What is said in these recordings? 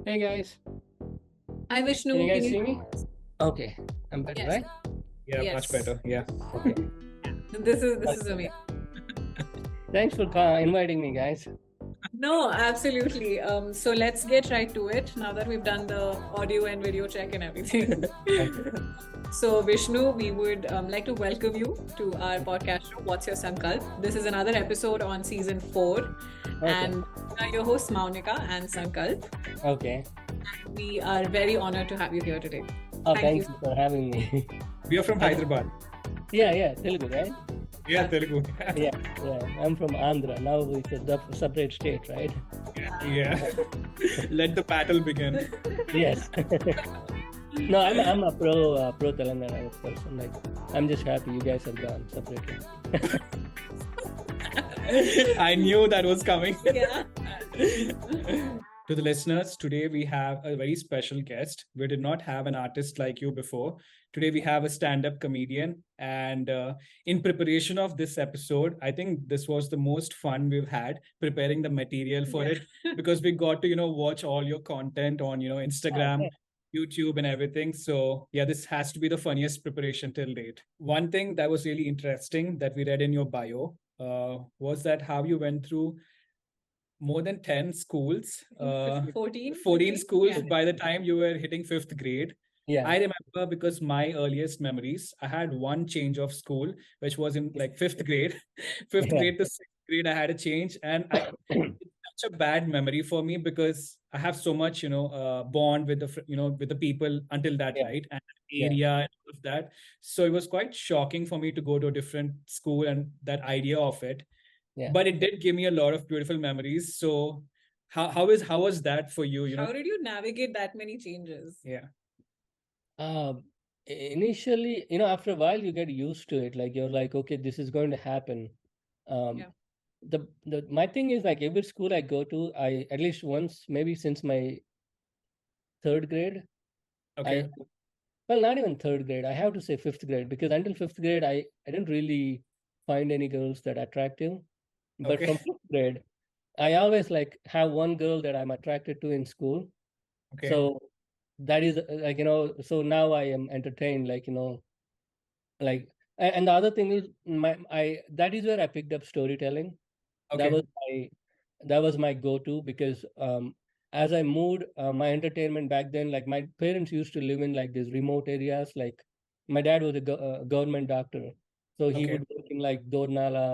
Hey guys, Hi can Vishnu, you can guys you? see me? Okay, I'm better, Yes, right? Yeah, much yes. better. Yeah. Okay. This is amazing. Thanks for inviting me, guys. No, absolutely. So let's get right to it now that we've done the audio and video check and everything. Okay. So Vishnu, we would like to welcome you to our podcast show. What's Your Sankalp? This is another episode on season 4, Okay. and we are your hosts Maunika and Sankalp. Okay. We are very honored to have you here today. Oh, Thank thank you. you for having me. We are from Hyderabad. yeah, Telugu, right? Yeah, Telugu. Yeah. I'm from Andhra. Now it's a separate state, right? Yeah. Let the battle begin. Yes. No, I'm a pro Telangana person. Like, I'm just happy you guys have gone separately. I knew that was coming. Yeah. To the listeners, today we have a very special guest. We did not have an artist like you before. Today we have a stand-up comedian, and in preparation of this episode, I think this was the most fun we've had preparing the material for it, because we got to watch all your content on Instagram, Okay. YouTube, and everything. So yeah, this has to be the funniest preparation till date. One thing that was really interesting that we read in your bio was that how you went through more than 10 schools, 14? 14 schools Yeah. by the time you were hitting fifth grade. Yeah. I remember because my earliest memories, I had one change of school, which was in like fifth grade. Fifth Yeah. grade to sixth grade, I had a change. And it's such a bad memory for me because I have so much, bond with with the people until that, Yeah. right? And Yeah. area and all of that. So it was quite shocking for me to go to a different school and that idea of it. Yeah. But it did give me a lot of beautiful memories. So how was that for you? How did you navigate that many changes? Yeah. Initially, after a while, you get used to it. Like you're like, okay, this is going to happen. Um, Yeah. the my thing is like every school I go to, I at least once, maybe since my third grade, I Okay. well, not even third grade. I have to say fifth grade because until fifth grade, I didn't really find any girls that attractive. But Okay. from fifth grade, I always like have one girl that I'm attracted to in school. Okay. So that is like so now I am entertained like and the other thing is I that is where I picked up storytelling. That Okay. was my go-to because as I moved, my entertainment back then, like my parents used to live in like these remote areas. Like my dad was a government doctor, so he Okay. would work in like Dornala,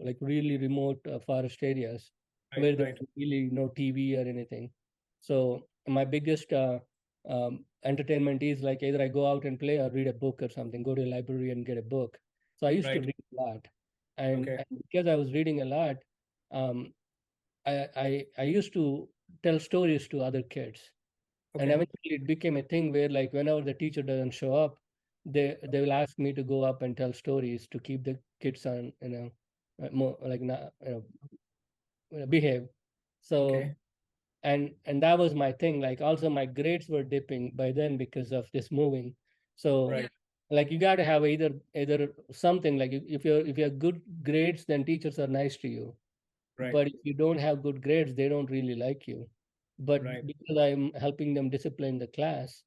like really remote forest areas Right. where there Right. was really no TV or anything. So my biggest entertainment is like either I go out and play or read a book or something, go to a library and get a book. So I used to Right. read a lot, and, Okay. and because I was reading a lot, um, I used to tell stories to other kids, and Okay. eventually it became a thing where like whenever the teacher doesn't show up, they will ask me to go up and tell stories to keep the kids on more like not behave. So Okay. and that was my thing. Like also my grades were dipping by then because of this moving. So Right. like you got to have either something like if you have good grades, then teachers are nice to you. Right. But if you don't have good grades, they don't really like you. But Right. because I'm helping them discipline the class,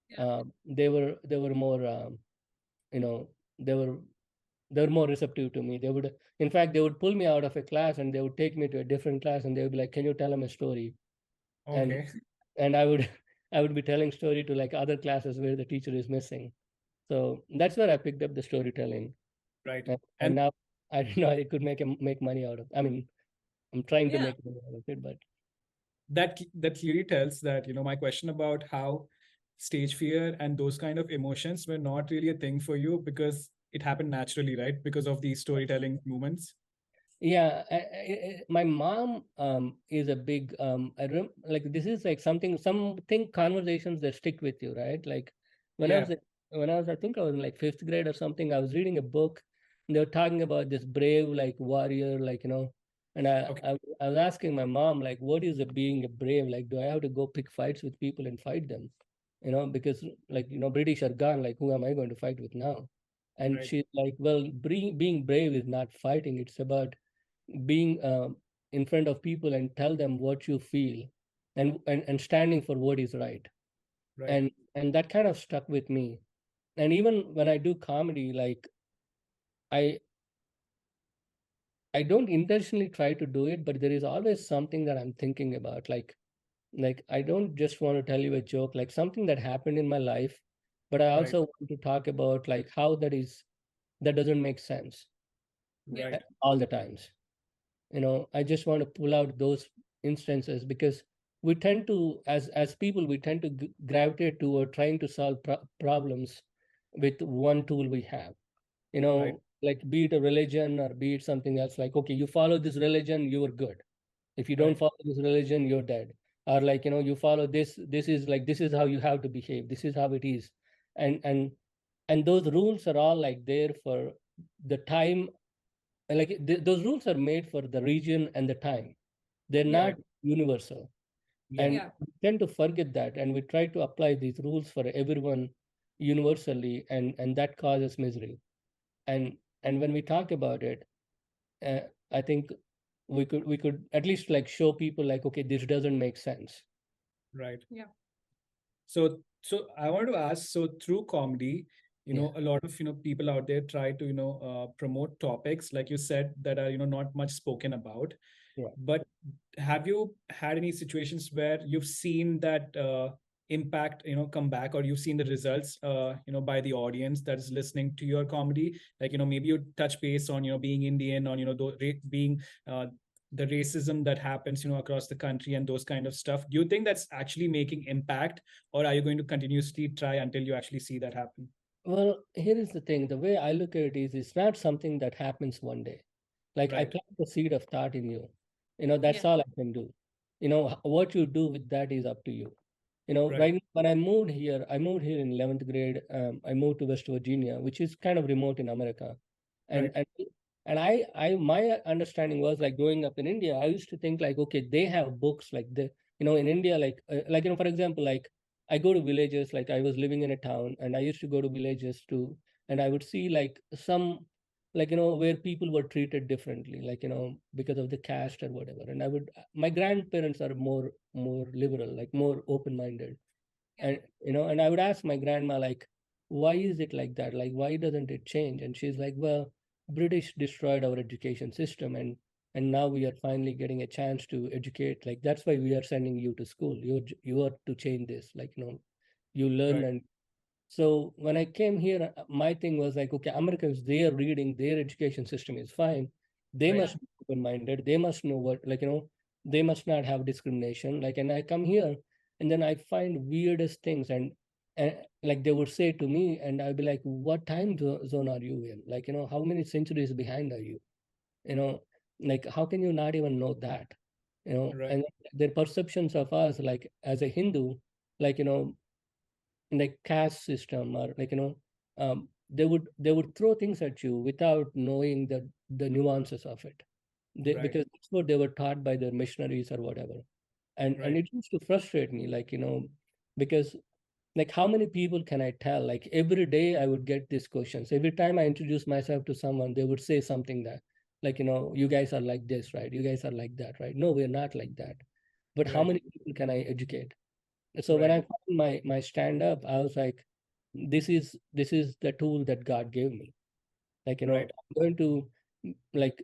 Yeah. they were more you know they were they were more receptive to me. They would, in fact, they would pull me out of a class and they would take me to a different class and they would be like, "Can you tell them a story?" And Okay. and I would I would be telling story to like other classes where the teacher is missing. So that's where I picked up the storytelling, Right. and And now I didn't know I could make money out of. I mean, I'm trying to Yeah. make money out of it, but that clearly tells that my question about how stage fear and those kind of emotions were not really a thing for you because it happened naturally, right? Because of these storytelling moments. yeah, my mom is a big like this is like something conversations that stick with you, right? Like when I Yeah. was I think I was in like fifth grade or something. I was reading a book, and they were talking about this brave like warrior, and Okay. I was asking my mom like, what is it being a brave? Like, do I have to go pick fights with people and fight them? Because like British are gone. Like, who am I going to fight with now? And Right. she's like, well, being brave is not fighting. It's about being in front of people and tell them what you feel. and standing for what is right. Right. And that kind of stuck with me. And even when I do comedy, like I I don't intentionally try to do it, but there is always something that I'm thinking about. Like I don't just want to tell you a joke, like something that happened in my life, but I Right. also want to talk about like how that doesn't make sense Right. all the times. I just want to pull out those instances because we tend to, as people, we tend to gravitate toward trying to solve problems with one tool we have. Right. Like be it a religion or be it something else. Like, okay, you follow this religion, you are good. If you don't Right. follow this religion, you're dead. Or like, you follow this. This is how you have to behave. This is how it is. And and and those rules are all like there for the time. And like those rules are made for the region and the time. They're Yeah. not Right. universal. Yeah. And Yeah. we tend to forget that, and we try to apply these rules for everyone universally, and that causes misery. And when we talk about it, uh, I think we could at least like show people like, okay, this doesn't make sense. Right. Yeah. So I want to ask, so through comedy, Yeah. a lot of, people out there try to, promote topics, like you said, that are, not much spoken about. Yeah. But have you had any situations where you've seen that impact, come back, or you've seen the results, by the audience that is listening to your comedy? Like, maybe you touch base on, being Indian, on, being uh, the racism that happens, across the country and those kind of stuff. Do you think that's actually making impact, or are you going to continuously try until you actually see that happen? Well, here is the thing. The way I look at it is, it's not something that happens one day. Like I Right. plant the seed of thought in you. Yeah. That's all I can do. What you do with that is up to you. Right. Right when I moved here in 11th grade. I moved to West Virginia, which is kind of remote in America. And Right. and and my understanding was like growing up in India, I used to think like, okay, they have books like in India, for example, like I go to villages, like I was living in a town, and I used to go to villages too, and I would see like some, where people were treated differently, because of the caste or whatever. And my grandparents are more liberal, like more open minded. Yeah. And I would ask my grandma, like, why is it like that? Like, why doesn't it change? And she's like, well, British destroyed our education system, and now we are finally getting a chance to educate. Like, that's why we are sending you to school. You are to change this. Like, you learn. Right. And so when I came here, my thing was like, okay, Americans, they are reading, their education system is fine. They Right. Yeah. must be open-minded. They must know what, they must not have discrimination. Like, and I come here, and then I find weirdest things, and like they would say to me, and I'd be like, what time zone are you in? Like, how many centuries behind are you? You know, like how can you not even know that? Right. And their perceptions of us, like as a Hindu, like, like caste system, or they would throw things at you without knowing the nuances of it. Right. Because that's what they were taught by their missionaries or whatever. And Right. it used to frustrate me, because like how many people can I tell? Like every day I would get these questions. Every time I introduce myself to someone, they would say something that, like, you guys are like this, right? You guys are like that, right? No, we're not like that. But how Right. many people can I educate? So when Right. I found my stand up, I was like, this is the tool that God gave me. Like, Right. I'm going to, like,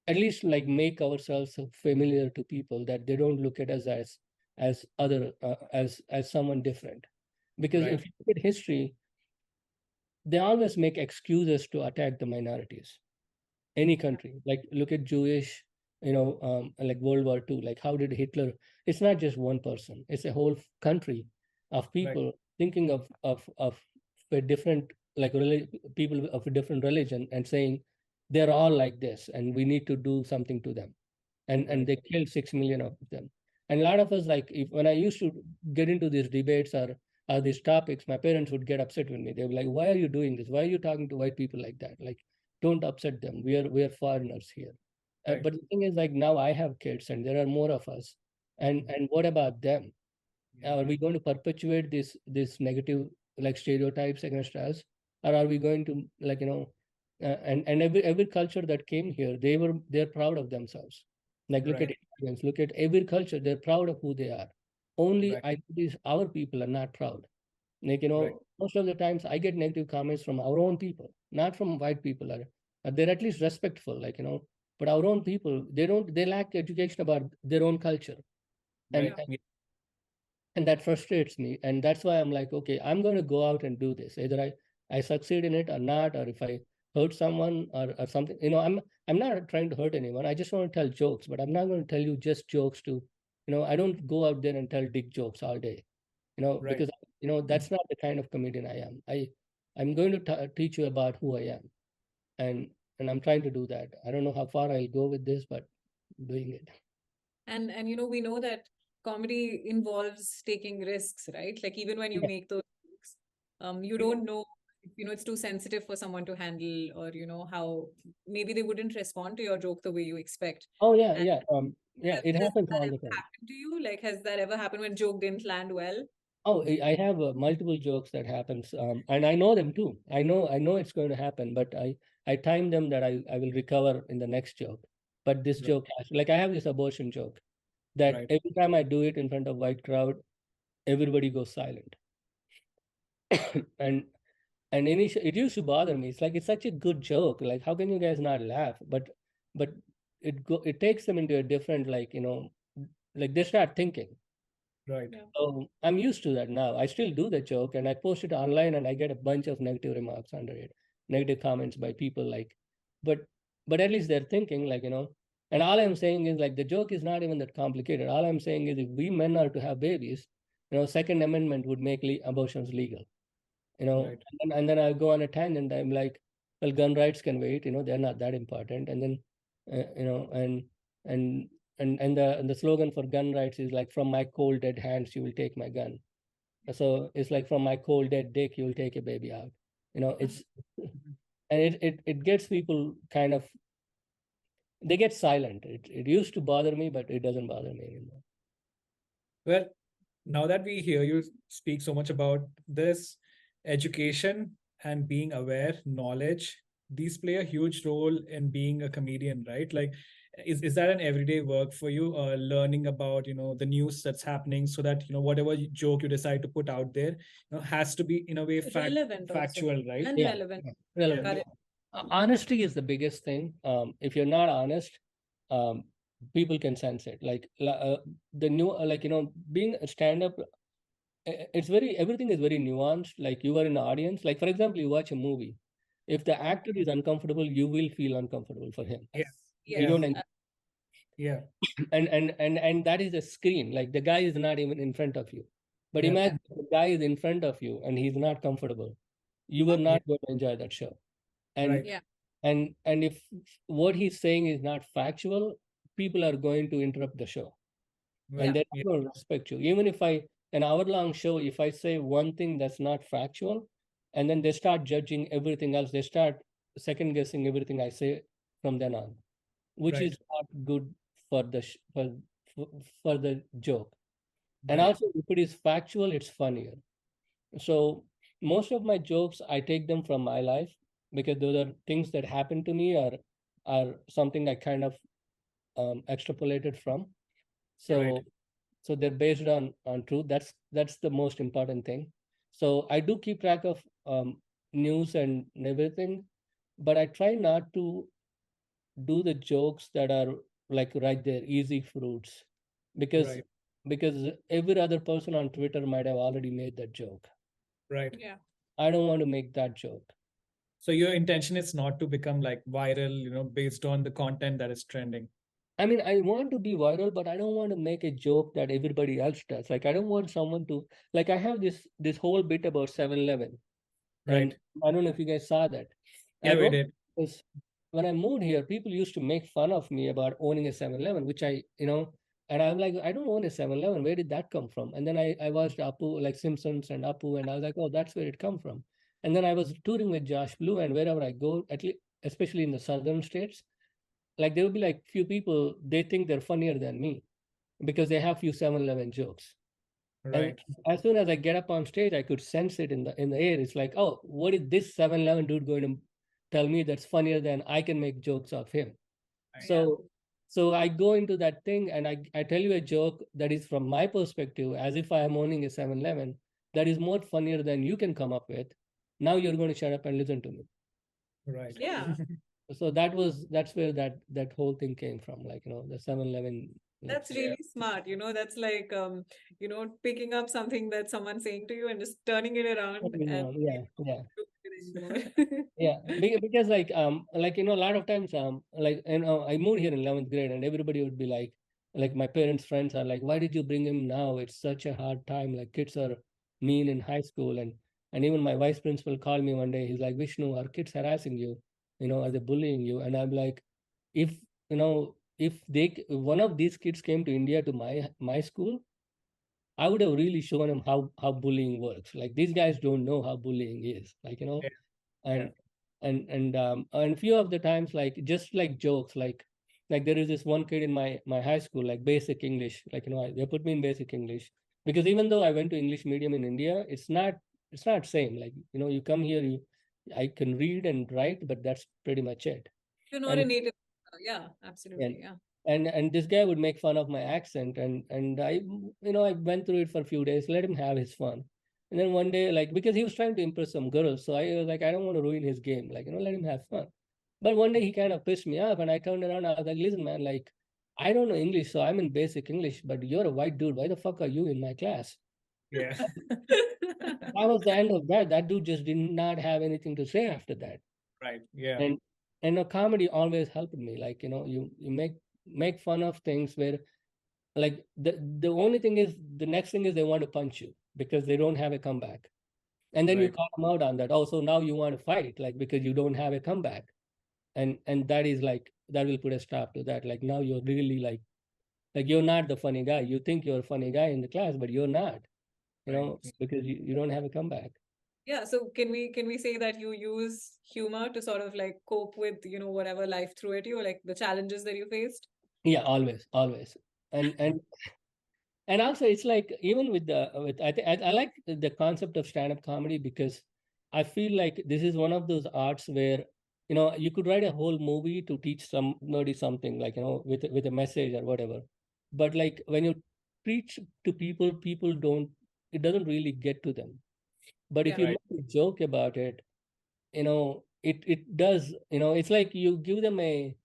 at least like make ourselves familiar to people, that they don't look at us as other as someone different. Because Right. if you look at history, they always make excuses to attack the minorities. Any country, like look at Jewish, like World War II, like how did Hitler? It's not just one person, it's a whole country of Right. people thinking of a different, like people of a different religion, and saying they're all like this and we need to do something to them. And Right. they killed 6 million of them. And a lot of us, like, if when I used to get into these debates or these topics, my parents would get upset with me. They were like, why are you doing this? Why are you talking to white people like that? Like, don't upset them. We are foreigners here. Right. But the thing is, like, now I have kids and there are more of us. And what about them? Yeah. Are we going to perpetuate this negative, like, stereotypes against us? Or are we going to, and every culture that came here, they're proud of themselves. Like, look at Right. Italians, look at every culture. They're proud of who they are. Only Right. I these our people are not proud. Like, Right. most of the times I get negative comments from our own people, not from white people. They're at least respectful, like, but our own people, they lack education about their own culture. And Right. and that frustrates me. And that's why I'm like, okay, I'm going to go out and do this. Either I succeed in it or not, or if I hurt someone or something, I'm not trying to hurt anyone. I just want to tell jokes, but I'm not going to tell you just jokes to, I don't go out there and tell dick jokes all day, Right. because, that's not the kind of comedian I am. I'm going to teach you about who I am. And I'm trying to do that. I don't know how far I'll go with this, but doing it. And we know that comedy involves taking risks, right? Like even when you Yeah. make those jokes, you don't know if it's too sensitive for someone to handle, or how maybe they wouldn't respond to your joke the way you expect. Oh, yeah, And yeah. Yeah, it has happens that all the ever time. happened to you? Like, has that ever happened when joke didn't land well? Oh, I have multiple jokes that happens, and I know them too. I know it's going to happen, but I time them that I will recover in the next joke. But this Right. joke has, like, I have this abortion joke that Right. every time I do it in front of white crowd, everybody goes silent. and it used to bother me. It's like it's such a good joke. Like, how can you guys not laugh? But it takes them into a different, like, like they start thinking. Right. Yeah. So I'm used to that now. I still do the joke and I post it online and I get a bunch of negative remarks under it, negative comments by people like, but at least they're thinking, like, and all I'm saying is, like, the joke is not even that complicated. All I'm saying is, if we men are to have babies, Second Amendment would make abortions legal, Right. and then I'll go on a tangent. I'm like, well, gun rights can wait, they're not that important. And then, and and the slogan for gun rights is like, from my cold dead hands you will take my gun. So it's like, from my cold dead dick you will take a baby out. It's and it gets people kind of, they get silent. It used to bother me, but it doesn't bother me anymore. Well, now that we hear you speak so much about this, education and being aware, knowledge, these play a huge role in being a comedian, right? Like, is that an everyday work for you, learning about, the news that's happening, so that, whatever joke you decide to put out there, has to be in a way Relevant also. factual, right? And Yeah, relevant. relevant. Correct. Honesty is the biggest thing. If you're not honest, um, people can sense it. Like, the new, like, being a stand-up, it's very, everything is very nuanced. Like, you are in the audience. Like, for example, you watch a movie. If the actor is uncomfortable, you will feel uncomfortable for him. Yeah. You Yes. don't, Yeah. and that is a screen. Like, the guy is not even in front of you. But Yeah. imagine the guy is in front of you and he's not comfortable. You are Yeah. not going to enjoy that show. And Right. Yeah. and if what he's saying is not factual, people are going to interrupt the show, and Right. they're Yeah. not going to respect you. Even if an hour-long show, if I say one thing that's not factual, and then they start judging everything else, they start second guessing everything I say from then on, which Right. is not good for for, for the joke. And Right. also, if it is factual, it's funnier. So most of my jokes, I take them from my life, because those are things that happen to me, or are something I kind of extrapolated from. Right. So they're based on truth. That's the most important thing. So I do keep track of news and everything, but I try not to do the jokes that are like right there, easy fruits, because Right. every other person on Twitter might have already made that joke. Right. Yeah. I don't want to make that joke. So your intention is not to become like viral, based on the content that is trending. I mean, I want to be viral, but I don't want to make a joke that everybody else does. Like, I don't want someone to, like, I have this whole bit about 7-Eleven, and Right. I don't know if you guys saw that. I Yeah, we wrote did. this when I moved here. People used to make fun of me about owning a 7-Eleven, which and I'm like, I don't own a 7-Eleven. Where did that come from? And then I watched Apu, like Simpsons and Apu, and I was like, oh, that's where it come from. And then I was touring with Josh Blue, and wherever I go, at least, especially in the southern states, like, there will be like few people, they think they're funnier than me because they have few 7-Eleven jokes. And Right. as soon as I get up on stage, I could sense it in the air. It's like, oh, what is this 7-Eleven dude going to tell me that's funnier than I can make jokes of him? Right. Yeah. So So I go into that thing and I tell you a joke that is from my perspective, as if I am owning a 7-Eleven, that is more funnier than you can come up with. Now you're going to shut up and listen to me. Right. Yeah. So that's where that whole thing came from, like, the 7-Eleven. Like, That's really smart. That's like picking up something that someone's saying to you and just turning it around and yeah, yeah. anymore. Yeah, because like a lot of times like I moved here in 11th grade and everybody would be like my parents' friends are like, why did you bring him now? It's such a hard time. Like kids are mean in high school, and even my vice principal called me one day. He's like, Vishnu, are kids harassing you? Are they bullying you? And I'm like, if if one of these kids came to India to my school, I would have really shown him how bullying works. Like these guys don't know how bullying is. Like Yeah. Yeah. and and few of the times, like just like jokes, like there is this one kid in my high school, like basic English, like they put me in basic English because even though I went to English medium in India, it's not same. Like you come here, I can read and write, but that's pretty much it. You're not a And native. Yeah, and absolutely. Yeah. and this guy would make fun of my accent, and I went through it for a few days, let him have his fun. And then one day, like, because he was trying to impress some girls, so I was like, I don't want to ruin his game, like, let him have fun. But one day he kind of pissed me off, and I turned around, I was like, listen, man, like, I don't know English, so I'm in basic English, but you're a white dude, why the fuck are you in my class? Yeah. That was the end of that dude just did not have anything to say after that. Right. Yeah. And a comedy always helped me, like, you make fun of things where, like, the only thing is, the next thing is they want to punch you because they don't have a comeback, and then you Right. call them out on that. Also, now you want to fight, like, because you don't have a comeback, and that is like, that will put a stop to that. Like, now you're really like you're not the funny guy. You think you're a funny guy in the class, but you're not, Right. because you don't have a comeback. Yeah, so can we say that you use humor to sort of like cope with, whatever life threw at you, or like the challenges that you faced? Yeah, always. And also, it's like, even with I like the concept of stand-up comedy, because I feel like this is one of those arts where you could write a whole movie to teach somebody something, like, with a message or whatever. But like when you preach to people, people don't it doesn't really get to them. But if Yeah. you Right. make a joke about it, it does. It's like you give them a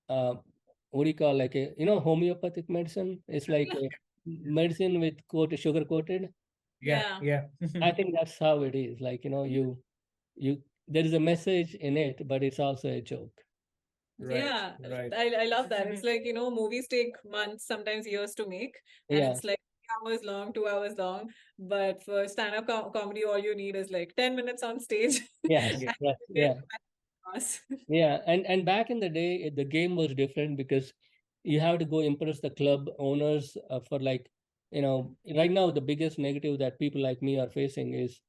uh, what do you call, like, a homeopathic medicine. It's like a medicine with sugar coated. Yeah. Yeah. Yeah. I think that's how it is. Like, you there is a message in it, but it's also a joke. Right. Yeah, Right. I love that. It's like, movies take months, sometimes years to make, and Yeah. it's like 3 hours long, 2 hours long. But for stand-up comedy, all you need is like 10 minutes on stage. Yes. Yeah. And Yes. you get Yeah. across. Yeah, and back in the day, the game was different because you have to go impress the club owners, for, like, right now the biggest negative that people like me are facing is,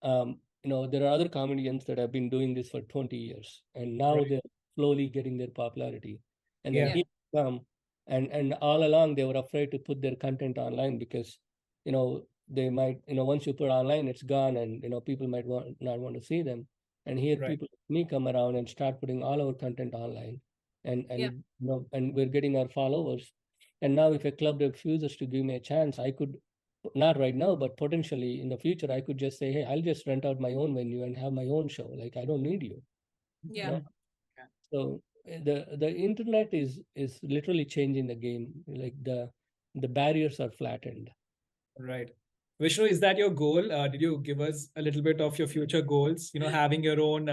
there are other comedians that have been doing this for 20 years, and now Right. they're slowly getting their popularity. And then Yeah. Yeah. here come, and all along they were afraid to put their content online because, they might, once you put online, it's gone, and people might not want to see them. And here Right. people like me come around and start putting all our content online, and Yeah. and we're getting our followers. And now if a club refuses to give me a chance, I could, not right now, but potentially in the future, I could just say, hey, I'll just rent out my own venue and have my own show. Like, I don't need you. you Yeah. know so the internet is literally changing the game. Like, the barriers are flattened. Right. Vishnu, is that your goal? Did you give us a little bit of your future goals? Having your own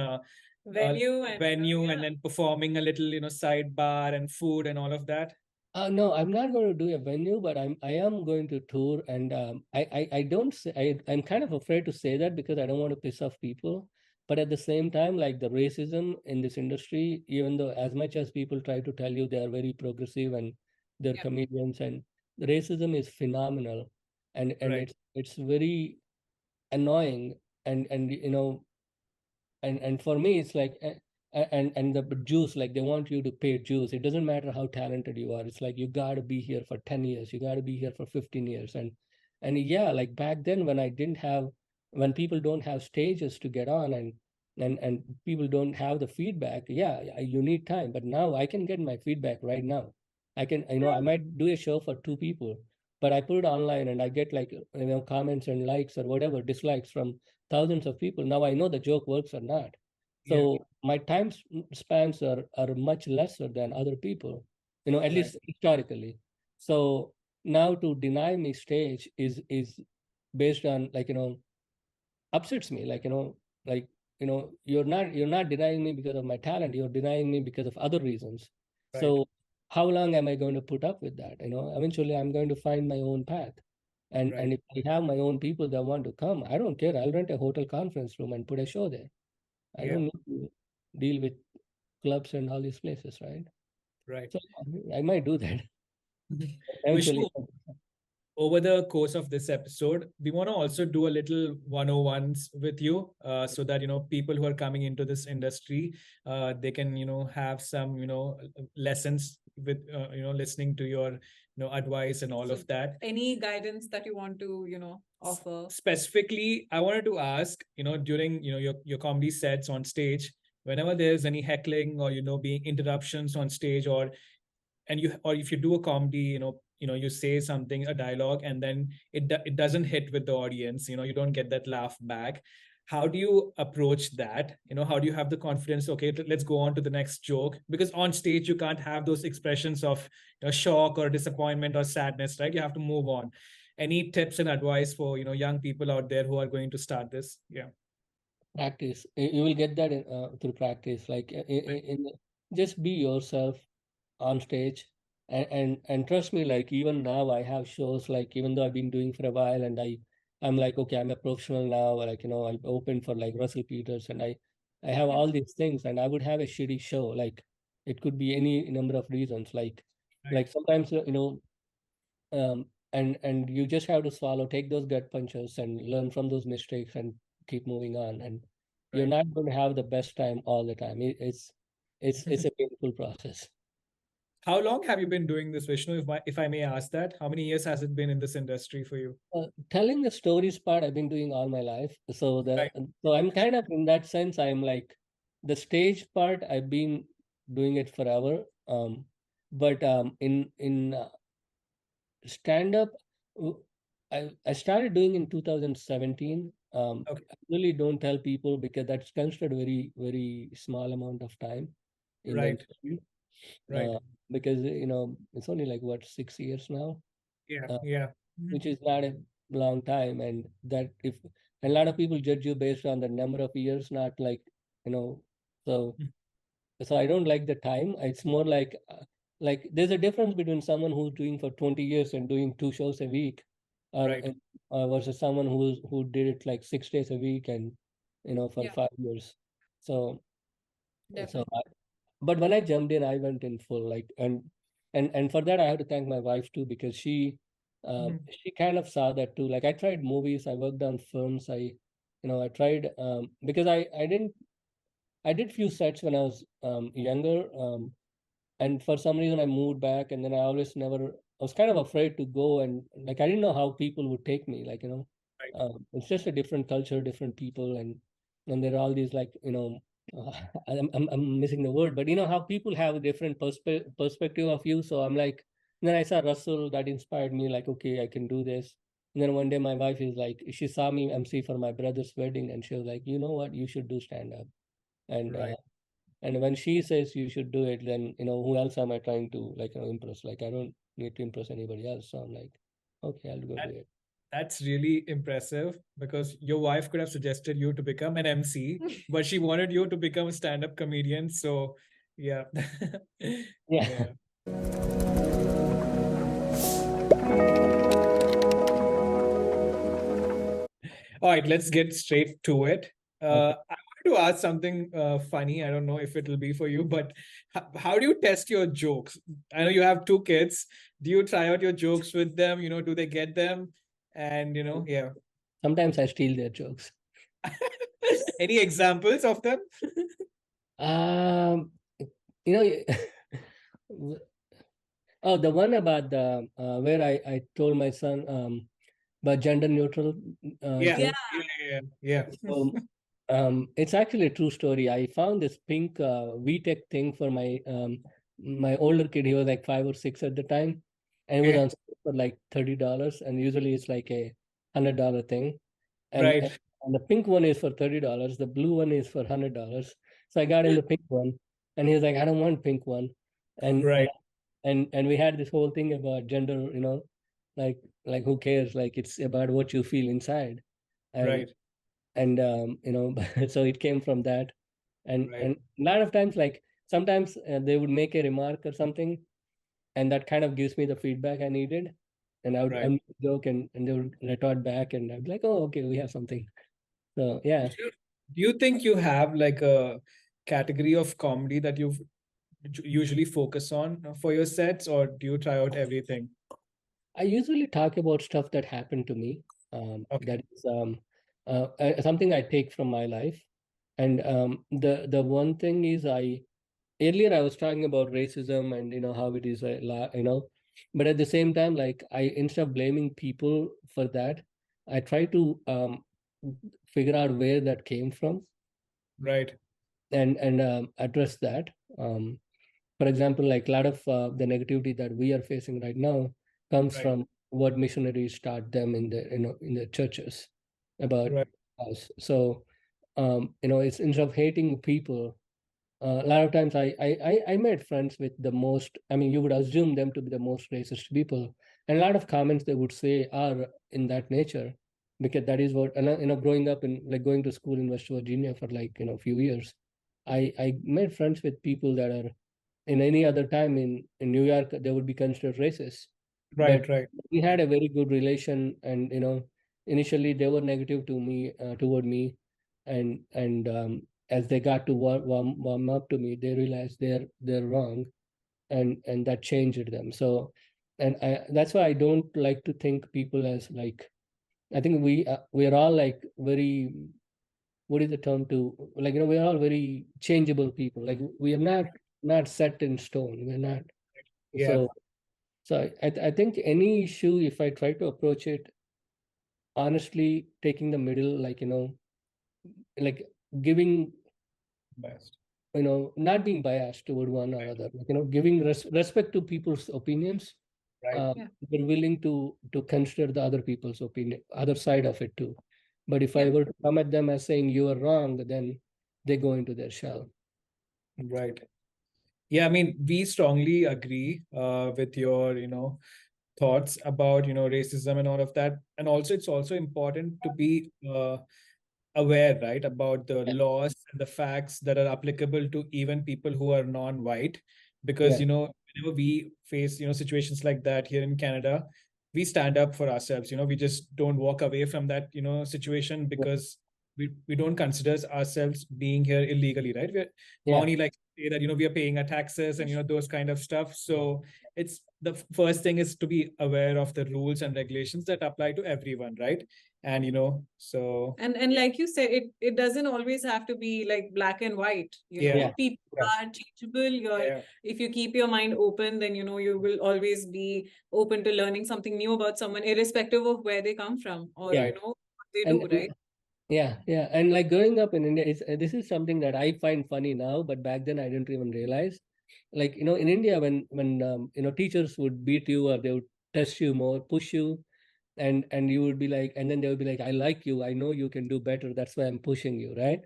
Venue and venue, and yeah. then performing a little, sidebar and food and all of that. No, I'm not going to do a venue, but I am going to tour, and I don't say, I'm kind of afraid to say that because I don't want to piss off people. But at the same time, like, the racism in this industry, even though as much as people try to tell you they are very progressive and they're Yeah. comedians, and the racism is phenomenal, and Right. it's very annoying, and and for me it's like, and the Jews, like, they want you to pay dues. It doesn't matter how talented you are. It's like, you got to be here for 10 years, you got to be here for 15 years. And yeah, like, back then, when people don't have stages to get on, and people don't have the feedback, yeah, you need time. But now I can get my feedback right now. I can, I might do a show for 2 people, but I put it online and I get like, comments and likes or whatever, dislikes from thousands of people. Now I know the joke works or not. Yeah. So my time spans are much lesser than other people, at Right. least historically. So now to deny me stage is based on like, upsets me. Like, like, you're not denying me because of my talent, you're denying me because of other reasons. Right. So how long am I going to put up with that? Eventually I'm going to find my own path. And Right. if I have my own people that want to come, I don't care. I'll rent a hotel conference room and put a show there. I Yeah. don't need to deal with clubs and all these places, right? Right. So I might do that Vishnu, eventually. over the course of this episode, we want to also do a little 101s with you, so that people who are coming into this industry, they can have some lessons with listening to your advice and all So of that. any guidance that you want to, offer? Specifically, I wanted to ask, during your comedy sets on stage, whenever there's any heckling or being interruptions on stage, or if you do a comedy, you say something, a dialogue, and then it doesn't hit with the audience, you don't get that laugh back. How do you approach that? How do you have the confidence, okay, let's go on to the next joke? Because on stage you can't have those expressions of shock or disappointment or sadness, right? You have to move on. Any tips and advice for young people out there who are going to start this? Yeah. Practice. You will get that through practice. Like, just be yourself on stage, and trust me, like, even now I have shows, like, even though I've been doing for a while, and I'm like, okay, I'm a professional now, like, I open for like Russell Peters, and I have all these things, and I would have a shitty show. Like, it could be any number of reasons. Like Right. sometimes, and you just have to swallow, take those gut punches and learn from those mistakes and keep moving on. And you're Right. not going to have the best time all the time. It's a painful process. How long have you been doing this, Vishnu, if I may ask that? How many years has it been in this industry for you? Telling the stories part, I've been doing all my life. So Right. I'm kind of, in that sense, I'm like, the stage part, I've been doing it forever. But in stand up, I started doing in 2017. Okay. I really don't tell people because that's considered very, very small amount of time in the Right. industry. Right. Because it's only like, what, 6 years now, Yeah. uh, Yeah. which is not a long time. And that if and a lot of people judge you based on the number of years, not like, you know so Mm. so I don't like the time. It's more like there's a difference between someone who's doing for 20 years and doing 2 shows a week, or Right. versus someone who did it like 6 days a week, and for Yeah, 5 years. So so definitely. but when I jumped in, I went in full, like, and for that I have to thank my wife too, because Mhm. she kind of saw that too. Like, I tried movies, I worked on films, I tried, because I did few sets when I was younger, and for some reason I moved back, and then I was kind of afraid to go, and like, I didn't know how people would take me, like, Right. it's just a different culture, different people, and there are all these, like, uh, I'm missing the word, but how people have a different perspective of you. So I'm like, then I saw Russell, that inspired me, like, okay, I can do this. And then one day my wife is like, she saw me MC for my brother's wedding, and she was like, you know what, you should do stand up. And Right. and when she says you should do it, then who else am I trying to, like, impress? Like, I don't need to impress anybody else. So I'm like, okay, I'll go do That, it. that's really impressive, because your wife could have suggested you to become an MC, but she wanted you to become a stand-up comedian. So, yeah. Yeah. Yeah. All right, let's get straight to it. Okay. I wanted to ask something funny. I don't know if it'll be for you, but how do you test your jokes? I know you have 2 kids. Do you try out your jokes with them? Do they get them? And, yeah. Sometimes I steal their jokes. Any examples of them? Um, you know, oh, the one about the where I told my son about gender neutral Yeah. joke. Yeah. Yeah. Yeah. So, it's actually a true story. I found this pink VTech thing for my my older kid, he was like 5 or 6 at the time, and it was Okay. on sale for like $30, and usually it's like a $100 thing, and, Right. and and the pink one is for $30, the blue one is for $100. So I got him the pink one, and he was like, I don't want pink one, and and Right. and we had this whole thing about gender, like who cares? Like it's about what you feel inside, and Right. so it came from that, Right. and a lot of times, like sometimes they would make a remark or something, and that kind of gives me the feedback I needed, and I Right. would joke, and they would retort back, and I'd be like, oh, okay, we have something. So yeah, Do you think you have like a category of comedy that you usually focus on for your sets, or do you try out everything? I usually talk about stuff that happened to me. Okay. That is something I take from my life, and the one thing is earlier I was talking about racism and how it is but at the same time, like I, instead of blaming people for that, I try to figure out where that came from, Right. and address that. For example, like a lot of the negativity that we are facing right now comes Right. from what missionaries taught them in the churches about Right. us. So it's, instead of hating people, a lot of times I made friends with the most, I mean, you would assume them to be the most racist people. And a lot of comments they would say are in that nature, because that is what, and growing up in, like, going to school in West Virginia for like, a few years, I made friends with people that are, in any other time in New York, they would be considered racist. But Right. Right. we had a very good relation, and initially they were negative to me, toward me, and as they got to warm up to me, they realized they're wrong, and that changed them. So, that's why I don't like to think people as like, I think we are all like very, what is the term to, like, we're all very changeable people. Like we are not set in stone. We're not. Yeah. So I think any issue, if I try to approach it honestly, taking the middle, like like giving, Best. not being biased toward one or other, like, giving respect to people's opinions. Right. Yeah. We're willing to consider the other people's opinion, other side of it too. But if I Yeah. were to come at them as saying you are wrong, then they go into their shell. Right. Yeah, I mean, we strongly agree with your, thoughts about, racism and all of that. And also, it's also important to be aware, right, about the Yeah, laws and the facts that are applicable to even people who are non-white. Because, yeah, whenever we face, situations like that here in Canada, we stand up for ourselves. We just don't walk away from that, situation yeah, because we don't consider ourselves being here illegally, right? yeah, Mauni like say that, we are paying our taxes and, those kind of stuff. So it's the first thing is to be aware of the rules and regulations that apply to everyone, right? And, so And like you said, it doesn't always have to be like black and white. yeah, yeah, People yeah, are changeable. yeah, If you keep your mind open, then you will always be open to learning something new about someone, irrespective of where they come from or yeah. right, what they And, do, and right? yeah, yeah. And like growing up in India, this is something that I find funny now, but back then I didn't even realize. Like, in India, when teachers would beat you, or they would test you more, push you, and you would be like, and then they would be like, I like you, I know you can do better, that's why I'm pushing you, right?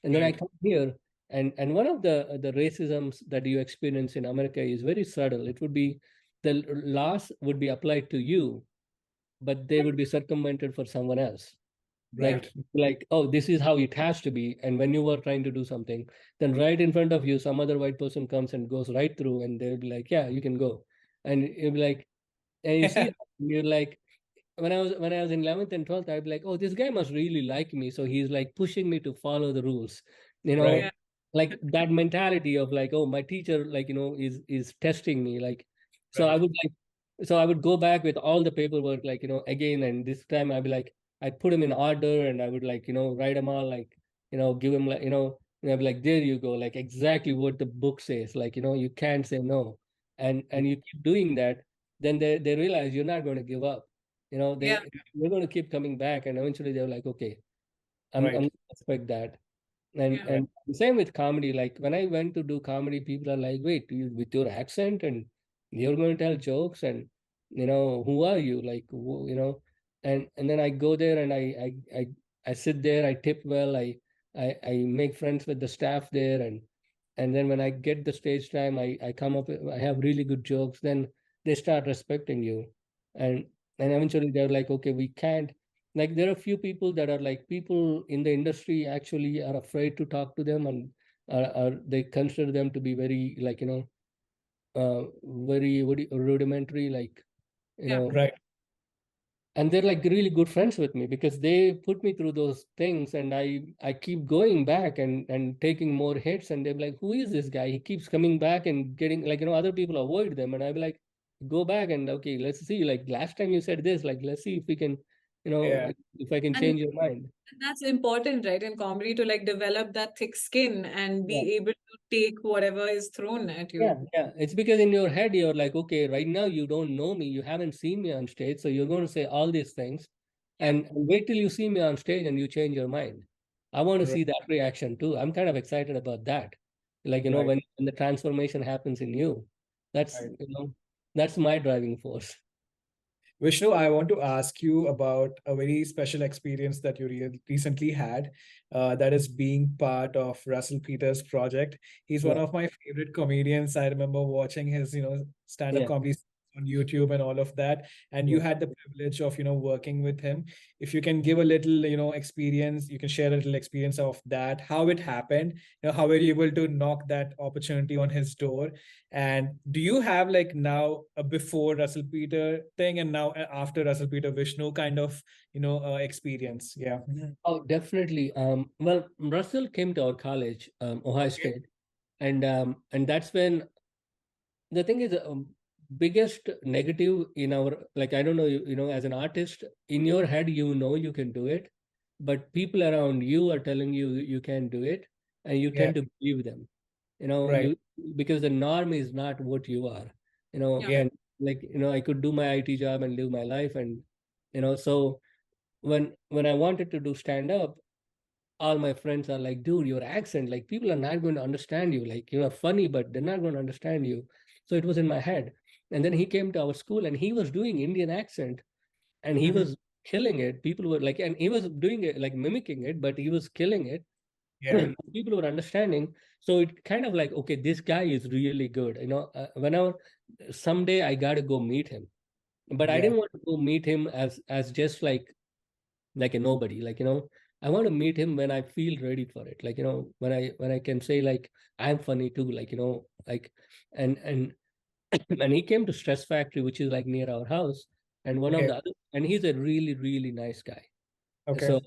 And then I right, come here, and one of the racisms that you experience in America is very subtle. It would be, the laws would be applied to you, but they would be circumvented for someone else. like right, like oh, this is how it has to be. And when you were trying to do something, then right in front of you some other white person comes and goes right through, and they'll be like, yeah, you can go. And you'll be like, and you see that, and you're like, when I was in 11th and 12th, I'd be like, oh, this guy must really like me, so he's like pushing me to follow the rules, you right, know Yeah. like that mentality of like, oh, my teacher, like, is testing me, like. So I right, would like, so I would go back with all the paperwork, like, again, and this time I'd be like, I'd put them in order, and I would, like, write them all, like, give them, like, and I'd be like, there you go, like exactly what the book says, like, you can't say no. And you keep doing that, then they realize you're not going to give up. Yeah. They're going to keep coming back, and eventually they're like, okay, I'm right. going to expect that. And Yeah. and same with comedy. Like when I went to do comedy, people are like, "Wait, with your accent and you're going to tell jokes and who are you?" Like and then I go there and I sit there, I tip well, I make friends with the staff there, and then when I get the stage time, I come up, I have really good jokes. Then they start respecting you, and and eventually they're like, "Okay, we can't." Like there are few people that are like people in the industry actually are afraid to talk to them, and are they consider them to be very like very rudimentary, like you Yeah. know Right. and they're like really good friends with me because they put me through those things, and I keep going back and taking more hits, and they're like, who is this guy? He keeps coming back and getting like other people avoid them, and I'll be like, go back and okay, let's see, like last time you said this, like let's see if we can Yeah. if I can And change your mind. that's important, right, in comedy to like develop that thick skin and Yeah. be able to take whatever is thrown at Yeah, you. yeah. It's because in your head you're like, okay, right now you don't know me, you haven't seen me on stage, so you're going to say all these things, Yeah. and wait till you see me on stage and you change your mind. I want to Right. see that reaction too. I'm kind of excited about that. Like, Right. when the transformation happens in you, that's Right. that's my driving force. Vishnu, I want to ask you about a very special experience that you recently had. That is being part of Russell Peters' project. He's one Yeah, of my favorite comedians. I remember watching his, stand-up yeah, comedy on YouTube and all of that. And you yeah. had the privilege of, working with him. If you can give a little, experience, you can share a little experience of that, how it happened, how were you able to knock that opportunity on his door? And do you have like now a before Russell Peter thing and now after Russell Peter Vishnu kind of experience? Yeah. Mhm. Oh, definitely. Well, Russell came to our college, Ohio Okay. State, and that's when the thing is, biggest negative in our, like, I don't know, as an artist in your head, you can do it, but people around you are telling you you can't do it, and you Yeah. tend to believe them, Right. you because the norm is not what you are, Yeah. Yeah. and like I could do my IT job and live my life, and so when I wanted to do stand up, all my friends are like, dude, your accent, like people are not going to understand you. Like you are funny, but they're not going to understand you. So it was in my head. And then he came to our school and he was doing Indian accent and he Mhm. was killing it. People were like, and he was doing it, like mimicking it, but he was killing it. Yeah. People were understanding. So it kind of like, okay, this guy is really good. Whenever someday I got to go meet him, but I Yeah. didn't want to go meet him as just like a nobody, like I want to meet him when I feel ready for it, like when I can say like I'm funny too, like like and and he came to Stress Factory, which is like near our house, and one of Okay. the other, and he's a really really nice guy. Okay. So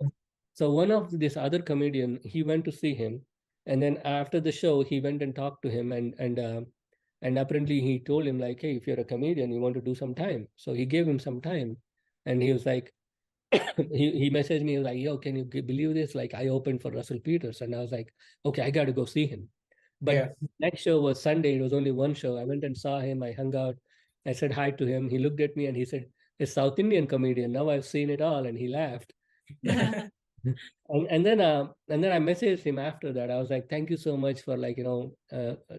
so one of this other comedian, he went to see him, and then after the show he went and talked to him, and apparently he told him like, hey, if you're a comedian, you want to do some time, so he gave him some time, and he was like, he messaged me like, yo, can you believe this? Like, I opened for Russell Peters, and I was like, okay, I got to go see him. But Yeah. next show was Sunday. It was only one show. I went and saw him. I hung out. I said hi to him. He looked at me and he said, "A South Indian comedian. Now I've seen it all." And he laughed. And then I messaged him after that. I was like, "Thank you so much for like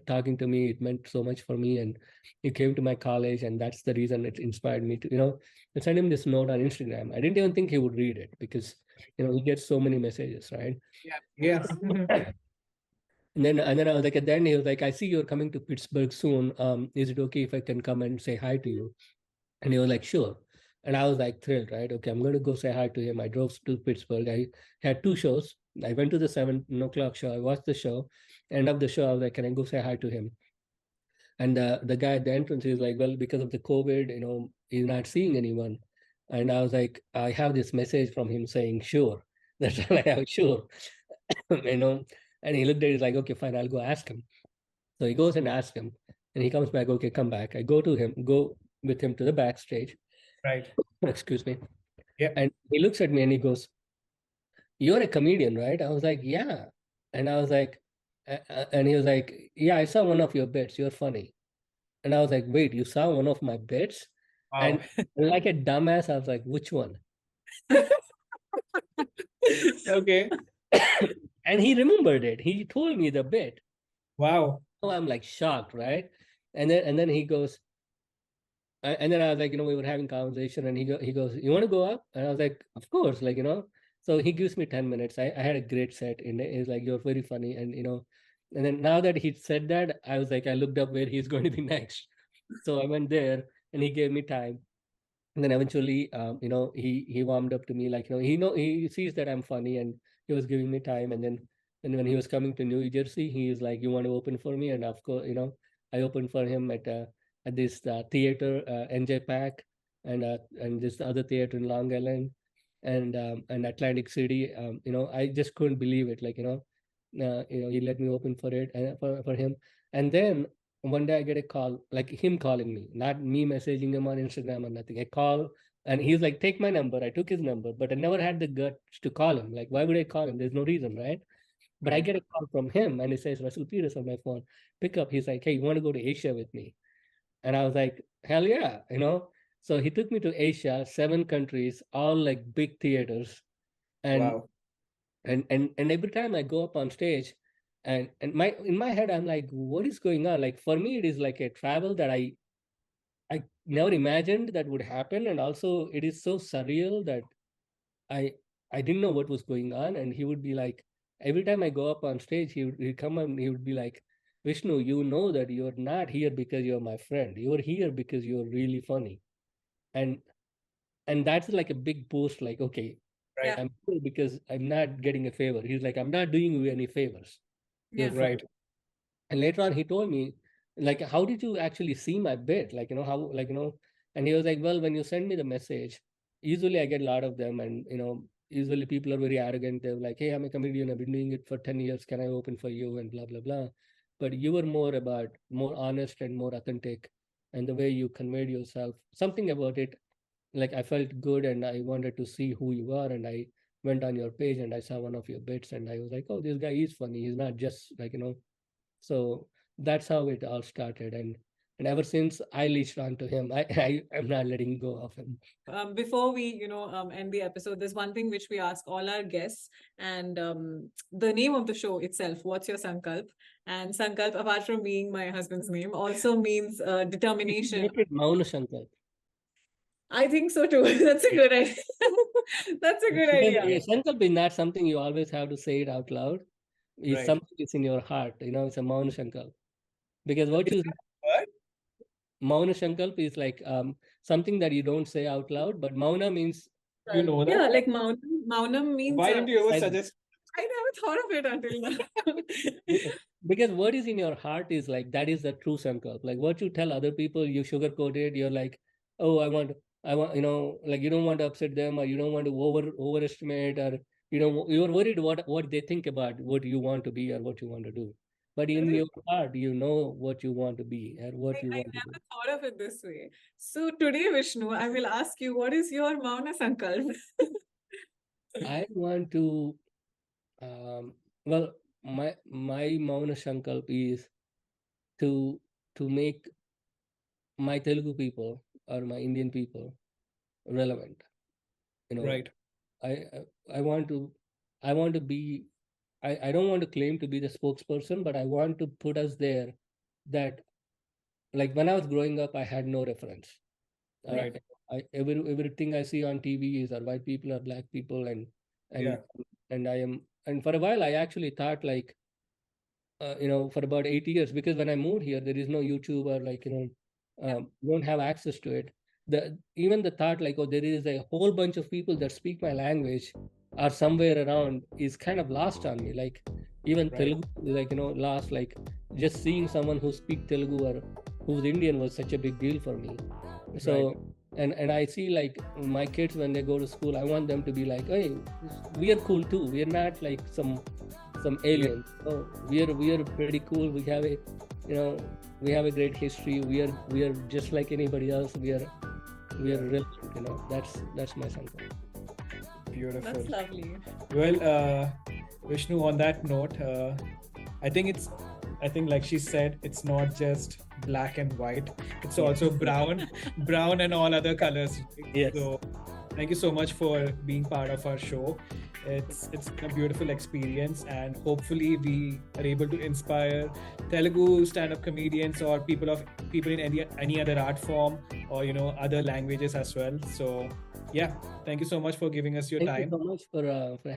talking to me. It meant so much for me, and he came to my college, and that's the reason it inspired me to I sent him this note on Instagram. I didn't even think he would read it because he gets so many messages, right? Yeah. Yeah. And then I was like, at the end, he was like, I see you're coming to Pittsburgh soon. Is it okay if I can come and say hi to you? And he was like, sure. And I was like thrilled, right? Okay, I'm going to go say hi to him. I drove to Pittsburgh. I had two shows. I went to the 7 o'clock show. I watched the show. End of the show, I was like, can I go say hi to him? And the guy at the entrance is like, well, because of the COVID, he's not seeing anyone. And I was like, I have this message from him saying, sure. That's all I have, sure. you know, and he looked at it like, okay, fine, I'll go ask him. So he goes and asks him, and he comes back, okay, come back. I go with him to the backstage, Right. excuse me. Yeah. And he looks at me and he goes, you're a comedian, right? I was like, yeah. And I was like, and he was like, yeah, I saw one of your bits. You're funny. And I was like, wait, you saw one of my bits? Wow. And like a dumbass, I was like, which one? Okay. And he remembered it. He told me the bit. Wow. So I'm like shocked, right? And then he goes, and then I was like, we were having conversation, and he goes, "You want to go up?" And I was like, "Of course," So he gives me 10 minutes. I had a great set in it. He's like, "You're very funny," and then now that he said that, I was like, I looked up where he's going to be next. So I went there, and he gave me time. And then eventually, he warmed up to me, like, he sees that I'm funny, and he was giving me time. And when he was coming to New Jersey, he is like, "You want to open for me?" And of course, I opened for him at this theater, NJ Pack, and this other theater in Long Island, and Atlantic City. I just couldn't believe it. Like, he let me open for it and for him. And then one day I get a call, like him calling me, not me messaging him on Instagram or nothing. I call, and he's like, "Take my number." I took his number, but I never had the guts to call him. Like, why would I call him? There's no reason, right? But I get a call from him, and he says, "Russell Peters on my phone. Pick up." He's like, "Hey, you want to go to Asia with me?" And I was like, "Hell yeah." So he took me to Asia, 7 countries, all like big theaters. And Wow. and every time I go up on stage, and in my head, I'm like, what is going on? Like, for me, it is like a travel that I never imagined that would happen. And also it is so surreal that I I didn't know what was going on. And he would be like, every time I go up on stage, he'd come and he would be like, "Vishnu, you know that you're not here because you're my friend. You're here because you're really funny." And that's like a big boost, like, okay, Right. I'm here because I'm not getting a favor. He's like, "I'm not doing you any favors. You're Yeah. Right. And later on, he told me, like, "How did you actually see my bit? Like, how, like, and he was like, "Well, when you send me the message, usually I get a lot of them. And, usually people are very arrogant. They're like, 'Hey, I'm a comedian. I've been doing it for 10 years. Can I open for you?' And blah, blah, blah. But you were more honest and more authentic. And the way you conveyed yourself, something about it, like, I felt good, and I wanted to see who you are. And I went on your page, and I saw one of your bits, and I was like, oh, this guy is funny. He's not just like, so that's how it all started. And ever since, I leashed on to him. I am not letting go of him. Before we, end the episode, there's one thing which we ask all our guests, and the name of the show itself, "What's Your Sankalp?" And Sankalp, apart from being my husband's name, also means determination. Make it Mauna Shankar. I think so too. That's a good idea. That's a good idea. Sankalp is not something you always have to say it out loud. It's Right. something that's in your heart. It's a Mauna Shankar. Because what What? Mauna Shankalp is like something that you don't say out loud, but Mauna means You know that? Yeah, like Maunam means. Why didn't you ever silence. suggest? I never thought of it until now. Because what is in your heart is like, that is the true Sankalp. Like, what you tell other people, you sugarcoat it. You're like, oh, I want, like, you don't want to upset them, or you don't want to overestimate, or you're worried what they think about what you want to be or what you want to do. But in your heart, you know what you want to be and what you I want to never do. thought of it this way. So today, Vishnu, I will ask you, what is your Mauna Sankalp? I want to, well, my Mauna Shankalp is to make my Telugu people or my Indian people relevant. Right. I want to be, I don't want to claim to be the spokesperson, but I want to put us there, that, like, when I was growing up, I had no reference. Right. Everything I see on TV is or white people or black people, and Yeah. and for a while I actually thought, like, for about 8 years, because when I moved here, there is no YouTube, or like, you don't have access to it. Even the thought, like, oh, there is a whole bunch of people that speak my language or somewhere around, is kind of lost on me. Like, even Right. Telugu, like, lost. Like, just seeing someone who speaks Telugu or who's Indian was such a big deal for me. So, and I see, like, my kids, when they go to school, I want them to be like, hey, we are cool too. We are not like some aliens. Oh, we are pretty cool. We have a great history. We are just like anybody else. We are relevant. That's my Sankalp. Beautiful. That's lovely. Well, Vishnu, on that note, I think like she said, it's not just black and white. It's also brown and all other colors. Yes. So thank you so much for being part of our show. It's a beautiful experience, and hopefully we are able to inspire Telugu stand-up comedians or people in any other art form, or other languages as well. So yeah, thank you so much for giving us your Thank time. you so much for